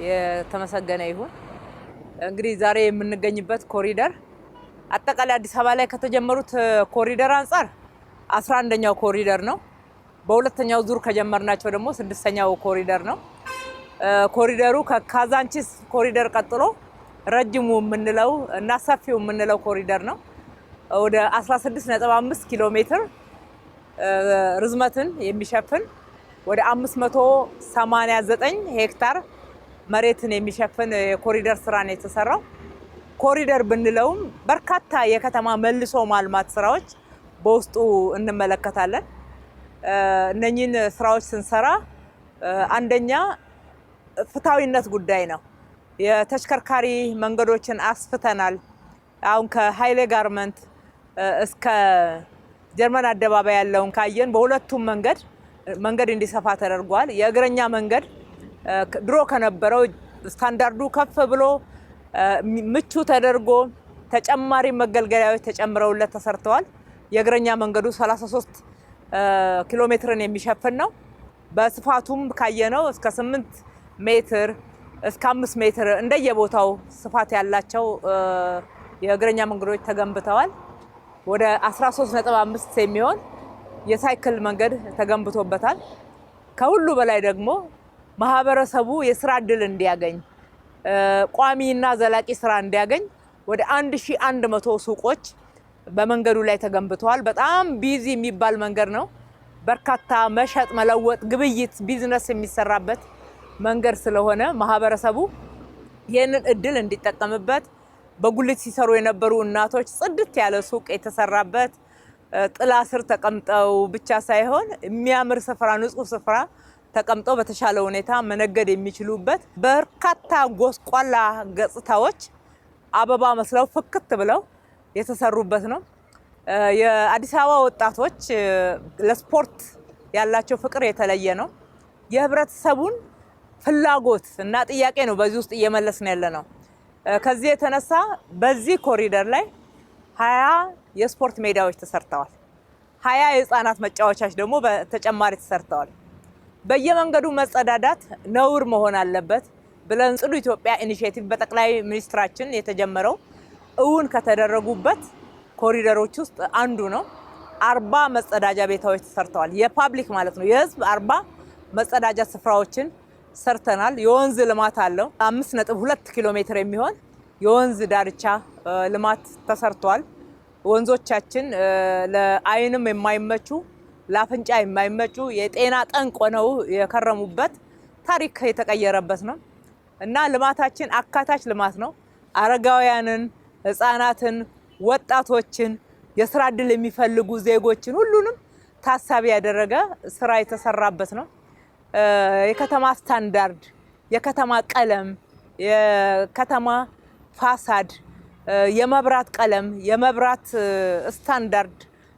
የተመሰገነ ይሁን። እንግዲህ ዛሬ የምንገኝበት ኮሪደር አጠቃላይ አዲስ አበባ ላይ ከተጀመሩት ኮሪደር አንፃር 11ኛው ኮሪደር ነው። በሁለተኛው ዙር ከጀመርናቸው ደግሞ 6ኛው ኮሪደር ነው። ኮሪደሩ ከካዛንቺስ ኮሪደር ቀጥሎ ረጅሙ የምንለው እና ሰፊው የምንለው ኮሪደር ነው። ወደ 16.5 ኪሎ ሜትር ርዝመትን የሚሸፍን ወደ 589 ሄክታር መሬትን የሚሸፍን የኮሪደር ስራ ነው የተሰራው። ኮሪደር ብንለውም በርካታ የከተማ መልሶ ማልማት ስራዎች በውስጡ እንመለከታለን። እነኚህን ስራዎች ስንሰራ አንደኛ ፍትሃዊነት ጉዳይ ነው። የተሽከርካሪ መንገዶችን አስፍተናል። አሁን ከኃይሌ ጋርመንት እስከ ጀርመን አደባባይ ያለውን ካየን በሁለቱም መንገድ እንዲሰፋ ተደርጓል። የእግረኛ መንገድ ድሮ ከነበረው ስታንዳርዱ ከፍ ብሎ ምቹ ተደርጎ ተጨማሪ መገልገያዎች ተጨምረውለት ተሰርተዋል። የእግረኛ መንገዱ 33 ኪሎ ሜትርን የሚሸፍን ነው። በስፋቱም ካየነው እስከ 8 ሜትር እስከ 5 ሜትር እንደየቦታው ስፋት ያላቸው የእግረኛ መንገዶች ተገንብተዋል። ወደ 13.5 የሚሆን የሳይክል መንገድ ተገንብቶበታል። ከሁሉ በላይ ደግሞ ማህበረሰቡ የስራ እድል እንዲያገኝ ቋሚና ዘላቂ ስራ እንዲያገኝ ወደ 1100 ሱቆች በመንገዱ ላይ ተገንብተዋል። በጣም ቢዚ የሚባል መንገድ ነው። በርካታ መሸጥ፣ መለወጥ፣ ግብይት፣ ቢዝነስ የሚሰራበት መንገድ ስለሆነ ማህበረሰቡ ይህንን እድል እንዲጠቀምበት በጉልት ሲሰሩ የነበሩ እናቶች ጽድት ያለ ሱቅ የተሰራበት ጥላ ስር ተቀምጠው ብቻ ሳይሆን የሚያምር ስፍራ፣ ንጹህ ስፍራ ተቀምጠው በተሻለ ሁኔታ መነገድ የሚችሉበት በርካታ ጎስቋላ ገጽታዎች አበባ መስለው ፍክት ብለው የተሰሩበት ነው። የአዲስ አበባ ወጣቶች ለስፖርት ያላቸው ፍቅር የተለየ ነው። የህብረተሰቡን ፍላጎት እና ጥያቄ ነው በዚህ ውስጥ እየመለስን ያለ ነው። ከዚህ የተነሳ በዚህ ኮሪደር ላይ 20 የስፖርት ሜዳዎች ተሰርተዋል። 20 የህፃናት መጫወቻዎች ደግሞ በተጨማሪ ተሰርተዋል። በየመንገዱ መጸዳዳት ነውር መሆን አለበት ብለን ጽዱ ኢትዮጵያ ኢኒሼቲቭ በጠቅላይ ሚኒስትራችን የተጀመረው እውን ከተደረጉበት ኮሪደሮች ውስጥ አንዱ ነው። 40 መጸዳጃ ቤታዎች ተሰርተዋል። የፓብሊክ ማለት ነው፣ የህዝብ 40 መጸዳጃ ስፍራዎችን ሰርተናል። የወንዝ ልማት አለው። 5.2 ኪሎ ሜትር የሚሆን የወንዝ ዳርቻ ልማት ተሰርቷል። ወንዞቻችን ለአይንም የማይመቹ ለአፍንጫ የማይመቹ የጤና ጠንቅ ሆነው የከረሙበት ታሪክ የተቀየረበት ነው እና ልማታችን አካታች ልማት ነው። አረጋውያንን፣ ህፃናትን፣ ወጣቶችን፣ የስራ እድል የሚፈልጉ ዜጎችን ሁሉንም ታሳቢ ያደረገ ስራ የተሰራበት ነው። የከተማ ስታንዳርድ፣ የከተማ ቀለም፣ የከተማ ፋሳድ፣ የመብራት ቀለም፣ የመብራት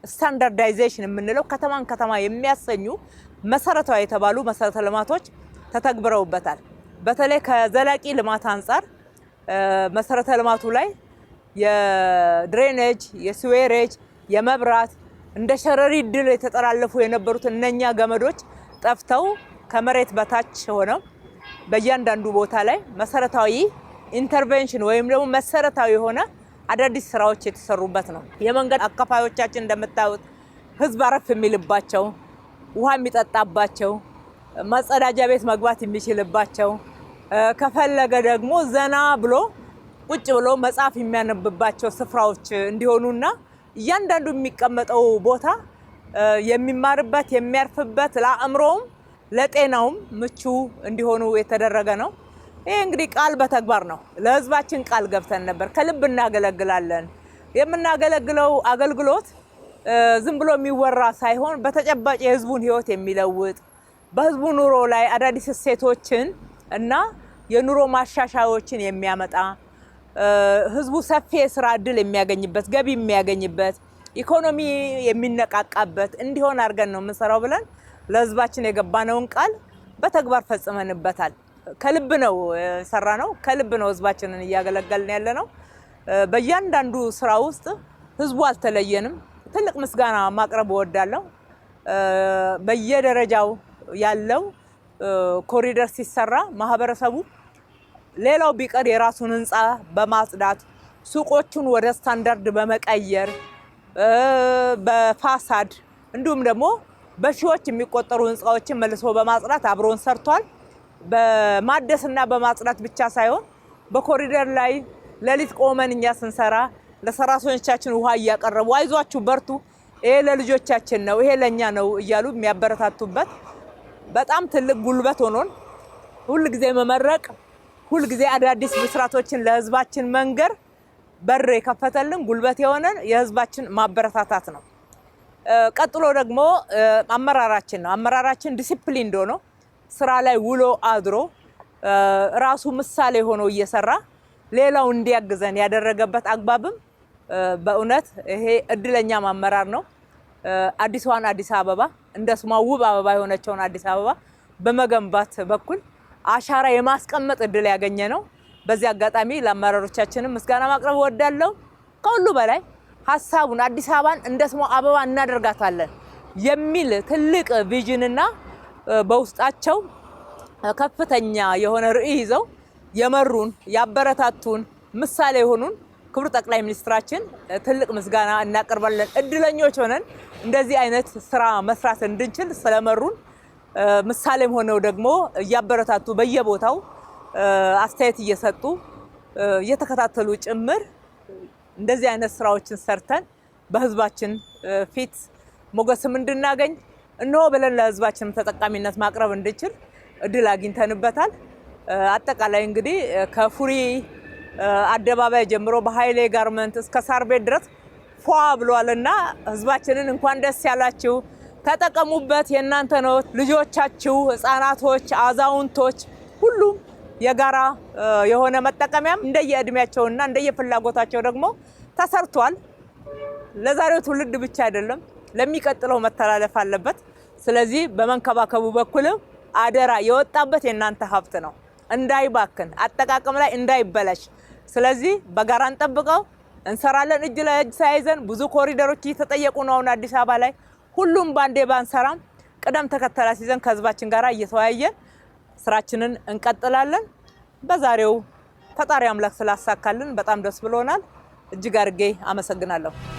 ስታንዳርዳይዜሽን የምንለው ከተማን ከተማ የሚያሰኙ መሰረታዊ የተባሉ መሰረተ ልማቶች ተተግብረውበታል። በተለይ ከዘላቂ ልማት አንጻር መሰረተ ልማቱ ላይ የድሬኔጅ፣ የስዌሬጅ፣ የመብራት እንደ ሸረሪት ድል የተጠላለፉ የነበሩት እነኛ ገመዶች ጠፍተው ከመሬት በታች ሆነው በእያንዳንዱ ቦታ ላይ መሰረታዊ ኢንተርቬንሽን ወይም ደግሞ መሰረታዊ የሆነ አዳዲስ ስራዎች የተሰሩበት ነው። የመንገድ አካፋዮቻችን እንደምታዩት ህዝብ አረፍ የሚልባቸው፣ ውሃ የሚጠጣባቸው፣ መጸዳጃ ቤት መግባት የሚችልባቸው፣ ከፈለገ ደግሞ ዘና ብሎ ቁጭ ብሎ መጽሐፍ የሚያነብባቸው ስፍራዎች እንዲሆኑና እያንዳንዱ የሚቀመጠው ቦታ የሚማርበት የሚያርፍበት ለአእምሮውም ለጤናውም ምቹ እንዲሆኑ የተደረገ ነው። ይሄ እንግዲህ ቃል በተግባር ነው። ለህዝባችን ቃል ገብተን ነበር። ከልብ እናገለግላለን። የምናገለግለው አገልግሎት ዝም ብሎ የሚወራ ሳይሆን በተጨባጭ የህዝቡን ህይወት የሚለውጥ በህዝቡ ኑሮ ላይ አዳዲስ እሴቶችን እና የኑሮ ማሻሻያዎችን የሚያመጣ ህዝቡ ሰፊ የስራ እድል የሚያገኝበት፣ ገቢ የሚያገኝበት፣ ኢኮኖሚ የሚነቃቃበት እንዲሆን አድርገን ነው የምንሰራው ብለን ለህዝባችን የገባነውን ቃል በተግባር ፈጽመንበታል። ከልብ ነው የሰራነው። ከልብ ነው ህዝባችንን እያገለገልን ያለነው። በእያንዳንዱ ስራ ውስጥ ህዝቡ አልተለየንም። ትልቅ ምስጋና ማቅረብ እወዳለሁ። በየደረጃው ያለው ኮሪደር ሲሰራ ማህበረሰቡ ሌላው ቢቀር የራሱን ህንፃ በማጽዳት ሱቆቹን ወደ ስታንዳርድ በመቀየር በፋሳድ እንዲሁም ደግሞ በሺዎች የሚቆጠሩ ህንፃዎችን መልሶ በማጽዳት አብሮን ሰርቷል። በማደስና በማጽዳት ብቻ ሳይሆን በኮሪደር ላይ ሌሊት ቆመን እኛ ስንሰራ ለሰራተኞቻችን ውሃ እያቀረቡ አይዟችሁ በርቱ፣ ይሄ ለልጆቻችን ነው፣ ይሄ ለኛ ነው እያሉ የሚያበረታቱበት በጣም ትልቅ ጉልበት ሆኖን ሁል ጊዜ መመረቅ፣ ሁል ጊዜ አዳዲስ ብስራቶችን ለህዝባችን መንገር በር የከፈተልን ጉልበት የሆነን የህዝባችን ማበረታታት ነው። ቀጥሎ ደግሞ አመራራችን ነው። አመራራችን ዲሲፕሊን ሆኖ ስራ ላይ ውሎ አድሮ ራሱ ምሳሌ ሆኖ እየሰራ ሌላው እንዲያግዘን ያደረገበት አግባብም በእውነት ይሄ እድለኛ አመራር ነው። አዲሷን አዲስ አበባ እንደ ስሟ ውብ አበባ የሆነችውን አዲስ አበባ በመገንባት በኩል አሻራ የማስቀመጥ እድል ያገኘ ነው። በዚህ አጋጣሚ ለአመራሮቻችንም ምስጋና ማቅረብ እወዳለሁ። ከሁሉ በላይ ሀሳቡን አዲስ አበባን እንደ ስሟ አበባ እናደርጋታለን የሚል ትልቅ ቪዥንና በውስጣቸው ከፍተኛ የሆነ ርዕይ ይዘው የመሩን ያበረታቱን ምሳሌ የሆኑን ክቡር ጠቅላይ ሚኒስትራችን ትልቅ ምስጋና እናቀርባለን። እድለኞች ሆነን እንደዚህ አይነት ስራ መስራት እንድንችል ስለመሩን ምሳሌም ሆነው ደግሞ እያበረታቱ በየቦታው አስተያየት እየሰጡ እየተከታተሉ ጭምር እንደዚህ አይነት ስራዎችን ሰርተን በህዝባችን ፊት ሞገስም እንድናገኝ እነሆ ብለን ለህዝባችን ተጠቃሚነት ማቅረብ እንድንችል እድል አግኝተንበታል። አጠቃላይ እንግዲህ ከፉሪ አደባባይ ጀምሮ በኃይሌ ጋርመንት እስከ ሳር ቤት ድረስ ፏ ብሏልና ህዝባችንን እንኳን ደስ ያላችሁ፣ ተጠቀሙበት፣ የእናንተ ነው። ልጆቻችሁ፣ ህፃናቶች፣ አዛውንቶች ሁሉም የጋራ የሆነ መጠቀሚያም እንደየእድሜያቸውና እንደየፍላጎታቸው ደግሞ ተሰርቷል። ለዛሬው ትውልድ ብቻ አይደለም ለሚቀጥለው መተላለፍ አለበት። ስለዚህ በመንከባከቡ በኩል አደራ የወጣበት የእናንተ ሀብት ነው፣ እንዳይባክን አጠቃቀም ላይ እንዳይበላሽ። ስለዚህ በጋራ እንጠብቀው፣ እንሰራለን እጅ ለእጅ ተያይዘን። ብዙ ኮሪደሮች እየተጠየቁ ነው አሁን አዲስ አበባ ላይ። ሁሉም ባንዴ ባንሰራም ቅደም ተከተል ይዘን ከህዝባችን ጋር እየተወያየን ስራችንን እንቀጥላለን። በዛሬው ፈጣሪ አምላክ ስላሳካልን በጣም ደስ ብሎናል። እጅግ አድርጌ አመሰግናለሁ።